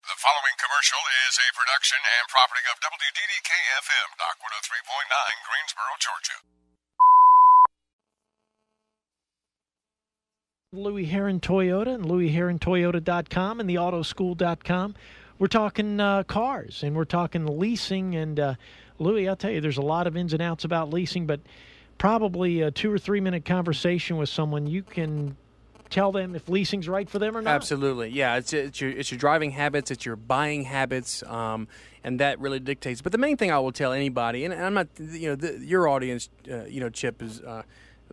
The following commercial is a production and property of WDDK-FM, Dock 103.9, Greensboro, Georgia. Louie Herron Toyota and LouieHerronToyota.com and theautoschool.com. We're talking cars, and we're talking leasing. And, Louie, I'll tell you, there's a lot of ins and outs about leasing, but probably a 2 or 3 minute conversation with someone, you can tell them if leasing's right for them or not. Absolutely, yeah. It's your driving habits, it's your buying habits, and that really dictates. But the main thing I will tell anybody, and I'm not, your audience, Chip, is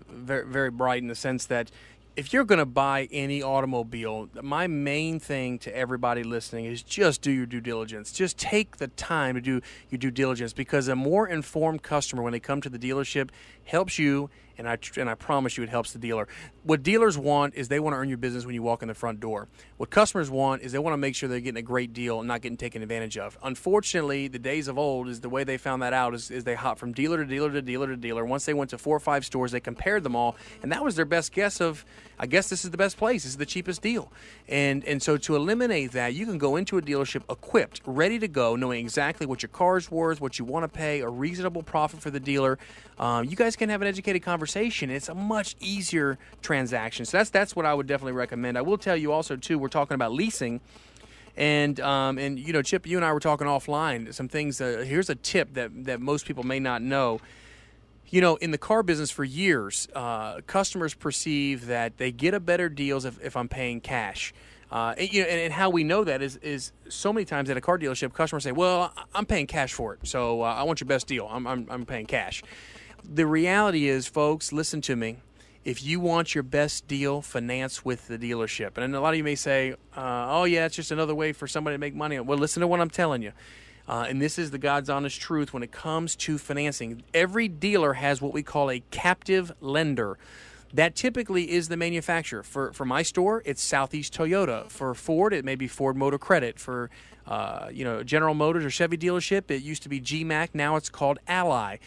very, very bright in the sense that if you're going to buy any automobile, my main thing to everybody listening is just do your due diligence. Just take the time to do your due diligence, because a more informed customer when they come to the dealership helps you, and I promise you it helps the dealer. What dealers want is they want to earn your business when you walk in the front door. What customers want is they want to make sure they're getting a great deal and not getting taken advantage of. Unfortunately, the days of old is the way they found that out is they hop from dealer to dealer to dealer to dealer. Once they went to 4 or 5 stores, they compared them all, and that was their best guess of, I guess this is the best place, this is the cheapest deal. And so to eliminate that, you can go into a dealership equipped, ready to go, knowing exactly what your car's worth, what you want to pay, a reasonable profit for the dealer. You guys can have an educated conversation. It's a much easier transaction. So that's what I would definitely recommend. I will tell you also, too, we're talking about leasing. And Chip, you and I were talking offline. Some things, here's a tip that most people may not know. In the car business for years, customers perceive that they get a better deals if I'm paying cash. And how we know that is so many times at a car dealership, customers say, well, I'm paying cash for it, so I want your best deal. I'm paying cash. The reality is, folks, listen to me. If you want your best deal, finance with the dealership. And a lot of you may say, oh, yeah, it's just another way for somebody to make money. Well, listen to what I'm telling you. And this is the God's honest truth when it comes to financing. Every dealer has what we call a captive lender. That typically is the manufacturer. For my store, it's Southeast Toyota. For Ford, it may be Ford Motor Credit. For General Motors or Chevy dealership, it used to be GMAC. Now it's called Ally.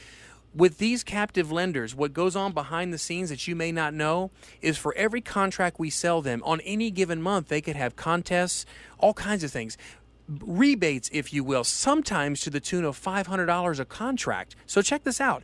With these captive lenders, what goes on behind the scenes that you may not know is for every contract we sell them, on any given month, they could have contests, all kinds of things. Rebates, if you will, sometimes to the tune of $500 a contract. So check this out.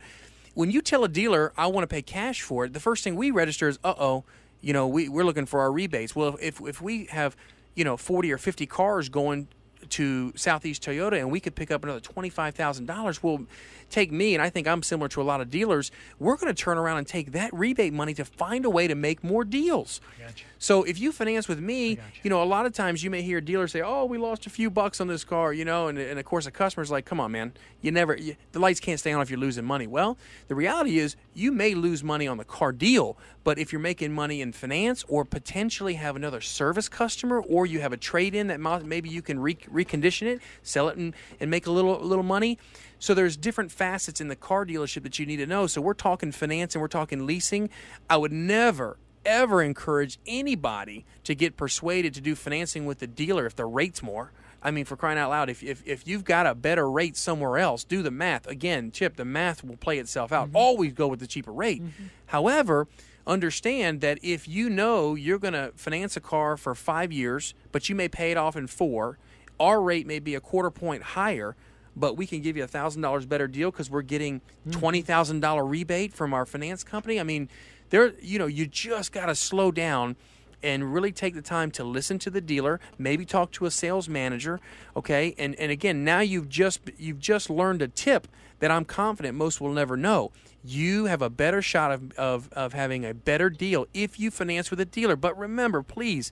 When you tell a dealer, I want to pay cash for it, the first thing we register is, we're looking for our rebates. Well, if we have, 40 or 50 cars going to Southeast Toyota and we could pick up another $25,000, well, take me, and I think I'm similar to a lot of dealers, we're going to turn around and take that rebate money to find a way to make more deals. Gotcha. So if you finance with me, a lot of times you may hear dealers say, oh, we lost a few bucks on this car, and of course a customer's like, come on, man, the lights can't stay on if you're losing money. Well, the reality is you may lose money on the car deal, but if you're making money in finance or potentially have another service customer, or you have a trade-in that maybe you can recondition it, sell it, and make a little money. So there's different facets in the car dealership that you need to know. So we're talking finance and we're talking leasing. I would never, ever encourage anybody to get persuaded to do financing with the dealer if the rate's more. I mean, for crying out loud, if you've got a better rate somewhere else, do the math. Again, Chip, the math will play itself out. Mm-hmm. Always go with the cheaper rate. Mm-hmm. However, understand that if you know you're going to finance a car for 5 years, but you may pay it off in 4, our rate may be a quarter point higher, but we can give you a $1,000 better deal because we're getting $20,000 rebate from our finance company. I mean, you just got to slow down and really take the time to listen to the dealer, maybe talk to a sales manager, okay? And again, now you've just learned a tip that I'm confident most will never know. You have a better shot of having a better deal if you finance with a dealer. But remember, please,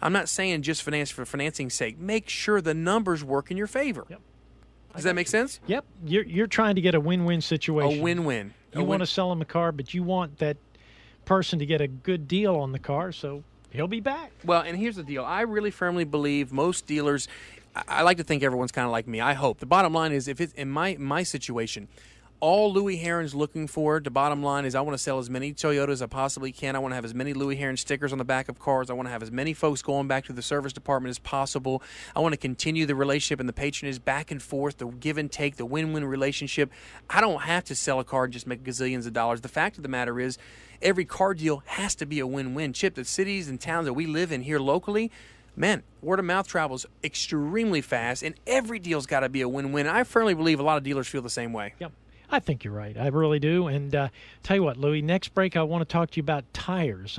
I'm not saying just finance for financing's sake. Make sure the numbers work in your favor. Yep. Does that make sense? Yep. You're trying to get a win-win situation. A win-win. You want to sell them a car, but you want that person to get a good deal on the car, so he'll be back. Well, and here's the deal. I really firmly believe most dealers, I like to think everyone's kind of like me. I hope. The bottom line is, if it's in my situation, all Louie Herron's looking for, the bottom line is I want to sell as many Toyotas as I possibly can. I want to have as many Louie Herron stickers on the back of cars. I want to have as many folks going back to the service department as possible. I want to continue the relationship and the patronage back and forth, the give and take, the win-win relationship. I don't have to sell a car and just make gazillions of dollars. The fact of the matter is, every car deal has to be a win-win. Chip, the cities and towns that we live in here locally, man, word of mouth travels extremely fast, and every deal's got to be a win-win. I firmly believe a lot of dealers feel the same way. Yep. I think you're right. I really do. And tell you what, Louie, next break I want to talk to you about tires.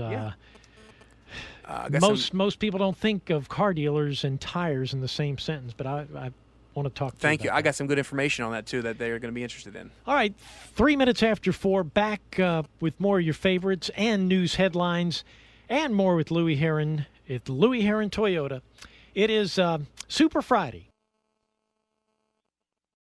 Most people don't think of car dealers and tires in the same sentence, but I want to talk to you. Thank you. About I got some good information on that, too, that they're going to be interested in. All right, 3 minutes after 4, back with more of your favorites and news headlines and more with Louie Herron at Louie Herron Toyota. It is Super Friday.